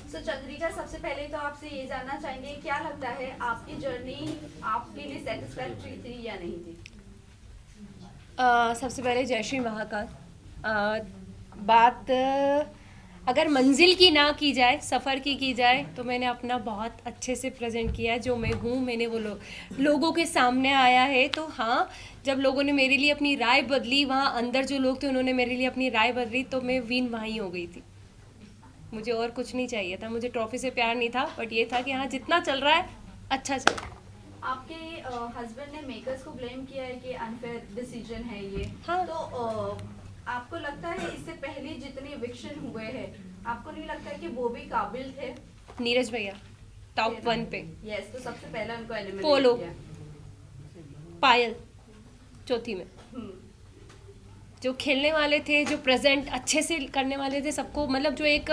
सो चंद्रिका, सबसे पहले तो आपसे ये जानना चाहेंगे, क्या लगता है आपकी जर्नी आपके लिए सेटिस्फैक्ट्री थी या नहीं थी? सबसे पहले जय श्री महाकाल। बात अगर मंजिल की ना की जाए, सफ़र की जाए, तो मैंने अपना बहुत अच्छे से प्रेजेंट किया है। जो मैं हूँ, मैंने वो लोगों के सामने आया है। तो हाँ, जब लोगों ने मेरे लिए अपनी राय बदली, वहाँ अंदर जो लोग थे उन्होंने मेरे लिए अपनी राय बदली, तो मैं विन वहीं हो गई थी। मुझे और कुछ नहीं चाहिए था, मुझे ट्रॉफी से प्यार नहीं था, बट ये था कि हाँ, जितना चल रहा है अच्छा चल रहा है। आपके हस्बैंड ने मेकर्स को ब्लेम किया है कि अनफेयर डिसीजन है ये। हाँ। तो आपको लगता है इससे पहले जितने इविक्शन हुए हैं, आपको नहीं लगता है कि वो भी काबिल थे? नीरज भैया टॉप 1 पे, यस, तो सबसे पहले उनको एलिमिनेट पोलो, किया। पायल चौथी में। हम्म, जो खेलने वाले थे, जो प्रेजेंट अच्छे से करने वाले थे सबको, मतलब जो एक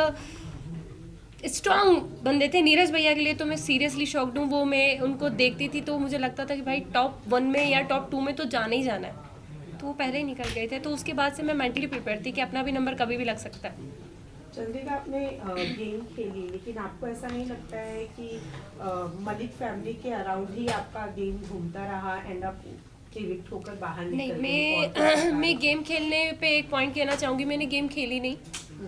स्ट्रांग बंदे थे, नीरज भैया के लिए तो मैं सीरियसली शॉक्ड हूँ। वो मैं उनको देखती थी तो मुझे लगता था कि भाई टॉप 1 में या टॉप 2 में तो जाना ही जाना है, तो वो पहले ही निकल गए थे। तो उसके बाद से मैं मेंटली प्रिपेयर थी कि अपना भी नंबर कभी भी लग सकता है। चंद्रिका, आपने गेम खेली, लेकिन आपको ऐसा नहीं लगता है कि मलिक फैमिली के अराउंड ही आपका गेम घूमता रहा, एंड आप इविक्ट होकर बाहर नहीं, निकल गई? मैं गेम खेलने पे एक पॉइंट कहना चाहूँगी, मैंने गेम खेली नहीं।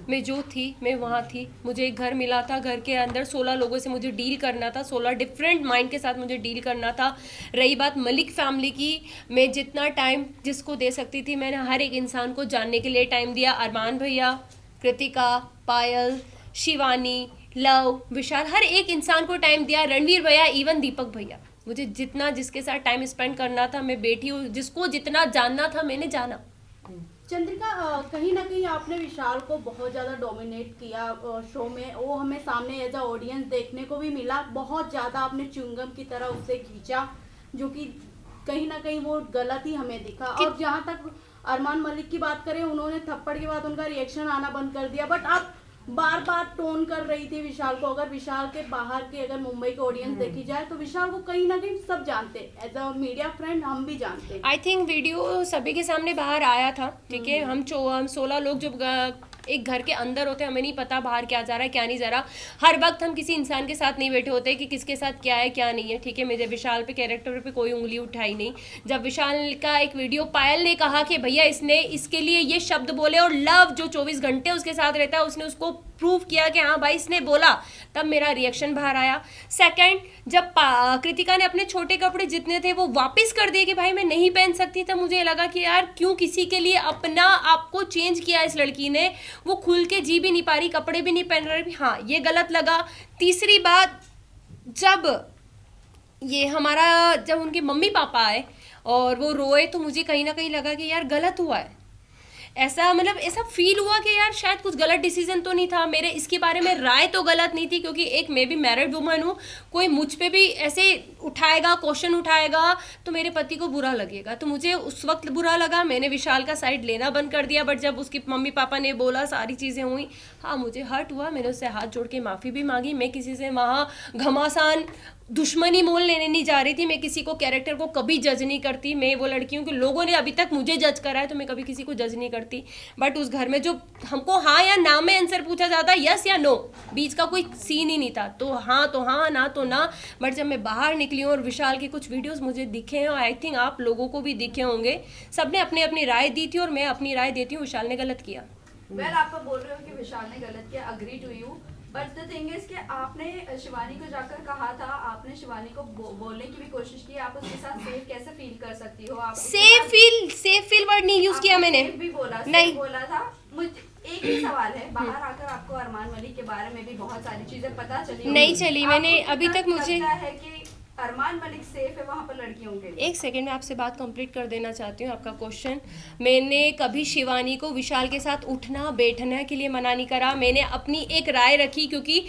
मैं जो थी मैं वहाँ थी। मुझे एक घर मिला था, घर के अंदर 16 लोगों से मुझे डील करना था, 16 डिफरेंट माइंड के साथ मुझे डील करना था। रही बात मलिक फैमिली की, मैं जितना टाइम जिसको दे सकती थी, मैंने हर एक इंसान को जानने के लिए टाइम दिया। अरमान भैया, कृतिका, पायल, शिवानी, लव, विशाल, हर एक इंसान को टाइम दिया। रणवीर भैया, इवन दीपक भैया, मुझे जितना जिसके साथ टाइम स्पेंड करना था, मैं बैठी हूँ। जिसको जितना जानना था मैंने जाना। चंद्रिका, कहीं ना कहीं आपने विशाल को बहुत ज़्यादा डोमिनेट किया शो में। वो हमें सामने एज अ ऑडियंस देखने को भी मिला। बहुत ज़्यादा आपने च्युइंगम की तरह उससे खींचा, जो कि कहीं ना कहीं वो गलत ही हमें दिखा। और जहाँ तक अरमान मलिक की बात करें, उन्होंने थप्पड़ के बाद उनका रिएक्शन आना बंद कर दिया, बट आप बार बार टोन कर रही थी विशाल को। अगर विशाल के बाहर के, अगर मुंबई के ऑडियंस देखी जाए, तो विशाल को कहीं ना कहीं सब जानते, एज अ मीडिया फ्रेंड हम भी जानते। आई थिंक वीडियो सभी के सामने बाहर आया था, ठीक है। हम 16 लोग जब एक घर के अंदर होते हैं, हमें नहीं पता बाहर क्या जा रहा है क्या नहीं जा रहा। हर वक्त हम किसी इंसान के साथ नहीं बैठे होते कि किसके साथ क्या है क्या नहीं है, ठीक है। मेरे विशाल पे, कैरेक्टर पे कोई उंगली उठाई नहीं। जब विशाल का एक वीडियो पायल ने कहा कि भैया इसने इसके लिए ये शब्द बोले, और लव जो 24 घंटे उसके साथ रहता है, उसने उसको प्रूव किया कि हाँ भाई इसने बोला, तब मेरा रिएक्शन बाहर आया। सेकंड, जब कृतिका ने अपने छोटे कपड़े जितने थे वो वापस कर दिए कि भाई मैं नहीं पहन सकती, तब मुझे लगा कि यार क्यों किसी के लिए अपना आपको चेंज किया इस लड़की ने। वो खुल के जी भी नहीं पा रही, कपड़े भी नहीं पहन रही। हाँ, ये गलत लगा। तीसरी बात, जब ये हमारा, जब उनके मम्मी पापा आए और वो रोए, तो मुझे कहीं ना कहीं लगा कि यार गलत हुआ है। ऐसा मतलब ऐसा फील हुआ कि यार शायद कुछ गलत डिसीजन तो नहीं था मेरे। इसके बारे में राय तो गलत नहीं थी, क्योंकि एक मैं भी मैरिड वुमन हूँ। कोई मुझ पे भी ऐसे उठाएगा, क्वेश्चन उठाएगा, तो मेरे पति को बुरा लगेगा। तो मुझे उस वक्त बुरा लगा, मैंने विशाल का साइड लेना बंद कर दिया। बट जब उसके मम्मी पापा ने बोला, सारी चीज़ें हुई, हाँ मुझे हर्ट हुआ। मैंने उससे हाथ जोड़ के माफ़ी भी मांगी। मैं किसी से वहाँ घमासान दुश्मनी मोल लेने नहीं जा रही थी। मैं किसी को, कैरेक्टर को कभी जज नहीं करती। मैं वो लड़की हूँ कि लोगों ने अभी तक मुझे जज करा है, तो मैं कभी किसी को जज नहीं करती। बट उस घर में जो हमको हाँ या ना में आंसर पूछा जाता, यस या नो, बीच का कोई सीन ही नहीं था। तो हाँ, ना तो ना। बट जब मैं बाहर निकली हूँ और विशाल के कुछ वीडियोस मुझे दिखे हैं, और आई थिंक आप लोगों को भी दिखे होंगे, सबने अपनी अपनी राय दी थी और मैं अपनी राय देती हूँ, विशाल ने गलत किया। वेल, आप बोल रहे हो कि विशाल ने गलत किया, agree to you. But the thing is कि आपने शिवानी को जाकर कहा था, आपने शिवानी को बोलने की भी कोशिश की, आप उसके साथ सेफ कैसे फील कर सकती हो? आप सेफ फील वर्ड नहीं यूज किया मैंने। भी बोला, नहीं बोला था। मुझे एक ही सवाल है, बाहर आकर आपको अरमान मलिक के बारे में भी बहुत सारी चीजें पता चली नहीं चली। मैंने आपको अभी कितना तक मुझे लगता है कि अरमान मलिक सेफ है वहाँ पर लड़कियों के लिए? एक सेकंड में आपसे बात कंप्लीट कर देना चाहती हूँ। आपका क्वेश्चन, मैंने कभी शिवानी को विशाल के साथ उठना बैठने के लिए मना नहीं करा। मैंने अपनी एक राय रखी, क्योंकि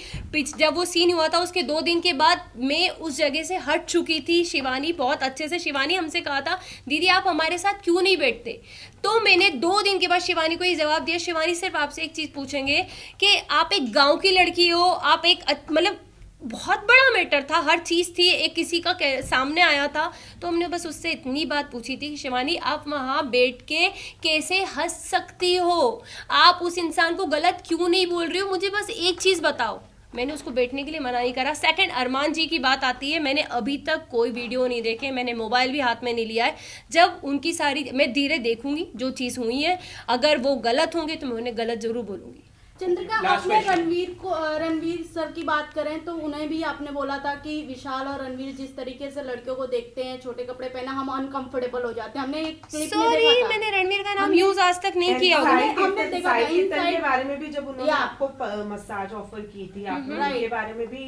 जब वो सीन हुआ था उसके 2 दिन के बाद मैं उस जगह से हट चुकी थी। शिवानी बहुत अच्छे से, शिवानी हमसे कहा था दीदी आप हमारे साथ क्यों नहीं बैठते, तो मैंने 2 दिन के बाद शिवानी को ये जवाब दिया, शिवानी सिर्फ आपसे एक चीज़ पूछेंगे कि आप एक गाँव की लड़की हो, आप एक मतलब बहुत बड़ा मैटर था, हर चीज़ थी, एक किसी का सामने आया था। तो हमने बस उससे इतनी बात पूछी थी कि शिवानी आप वहाँ बैठ के कैसे हंस सकती हो, आप उस इंसान को गलत क्यों नहीं बोल रही हो, मुझे बस एक चीज़ बताओ। मैंने उसको बैठने के लिए मना नहीं करा। सेकंड, अरमान जी की बात आती है, मैंने अभी तक कोई वीडियो नहीं देखे, मैंने मोबाइल भी हाथ में नहीं लिया है। जब उनकी सारी मैं धीरे देखूंगी जो चीज़ हुई है, अगर वो गलत होंगे तो मैं उन्हें गलत जरूर बोलूंगी। चंद्रिका, आपने रणवीर सर की बात करें तो उन्हें भी आपने बोला था कि विशाल और रणवीर जिस तरीके से लड़कियों को देखते हैं, छोटे कपड़े पहना, हम अनकंफर्टेबल हो जाते हैं। हमने एक क्लिप में सॉरी, देखा था। मैंने रणवीर का नाम यूज आज तक नहीं किया होगा। हमने देखा था साई के बारे में भी जब उन्होंने या। आपको मसाज ऑफर की थी, आपने Right. उनके बारे में भी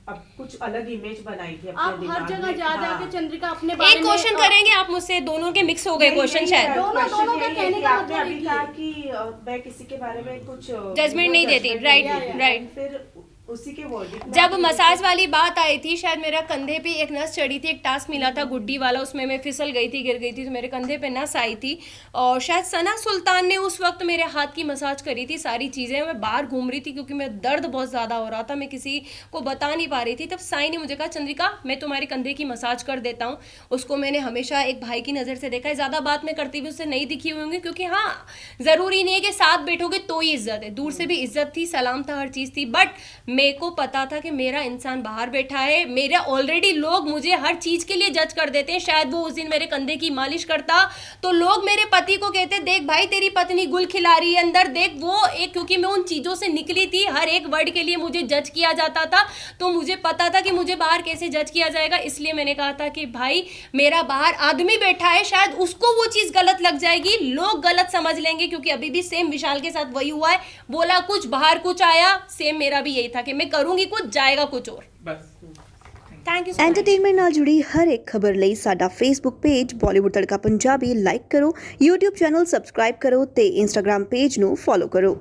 अब कुछ अलग इमेज बनाई थी अपने आप हर दिमाग जगह में। जा हाँ। जाके चंद्रिका अपने बारे एक में क्वेश्चन करेंगे आप मुझसे, दोनों के मिक्स हो गए क्वेश्चन शायद। दोनों का कहने का आपने मतलब अभी एक ही कहा है। कि मैं किसी के बारे में कुछ Judgment नहीं देती, right, right. फिर उसी के वर्डिक्ट में जब आपने मसाज वाली बात आई थी, शायद मेरा कंधे पे एक नस चढ़ी थी, एक टास्क मिला था गुड्डी वाला, उसमें मैं फिसल गई थी, गिर गई थी, तो मेरे कंधे पे नस आई थी और शायद सना सुल्तान ने उस वक्त मेरे हाथ की मसाज करी थी। सारी चीज़ें मैं बाहर घूम रही थी क्योंकि मैं दर्द बहुत ज़्यादा हो रहा था, मैं किसी को बता नहीं पा रही थी। तब साई ने मुझे कहा, चंद्रिका मैं तुम्हारे कंधे की मसाज कर देता हूँ। उसको मैंने हमेशा एक भाई की नज़र से देखा है, ज़्यादा बात मैं करती हुई उससे नहीं दिखी हुई होंगी, क्योंकि हाँ, ज़रूरी नहीं है कि साथ बैठोगे तो ही इज्जत है, दूर से भी इज्जत थी, सलाम था, हर चीज़ थी। बट मेरे को पता था कि मेरा इंसान बाहर बैठा है, मेरे ऑलरेडी लोग मुझे हर चीज के लिए जज कर देते हैं। शायद वो उस दिन मेरे कंधे की मालिश करता तो लोग मेरे पति को कहते, देख भाई तेरी पत्नी गुल खिला रही है अंदर, देख वो एक, क्योंकि मैं उन चीजों से निकली थी, हर एक वर्ड के लिए मुझे जज किया जाता था, तो मुझे पता था कि मुझे बाहर कैसे जज किया जाएगा। इसलिए मैंने कहा था कि भाई मेरा बाहर आदमी बैठा है, शायद उसको वो चीज गलत लग जाएगी, लोग गलत समझ लेंगे, क्योंकि अभी भी सेम विशाल के साथ वही हुआ है, बोला कुछ बाहर कुछ आया, सेम मेरा भी यही था कि मैं करूंगी कुछ, जाएगा कुछ और। बस थैंक यू। एंटरटेनमेंट ਨਾਲ जुड़ी हर एक खबर ਲਈ ਸਾਡਾ ਫੇਸਬੁੱਕ ਪੇਜ ਬਾਲੀਵੁੱਡ ਤੜਕਾ ਪੰਜਾਬੀ ਲਾਈਕ ਕਰੋ, YouTube ਚੈਨਲ ਸਬਸਕ੍ਰਾਈਬ ਕਰੋ ਤੇ Instagram ਪੇਜ ਨੂੰ ਫੋਲੋ ਕਰੋ।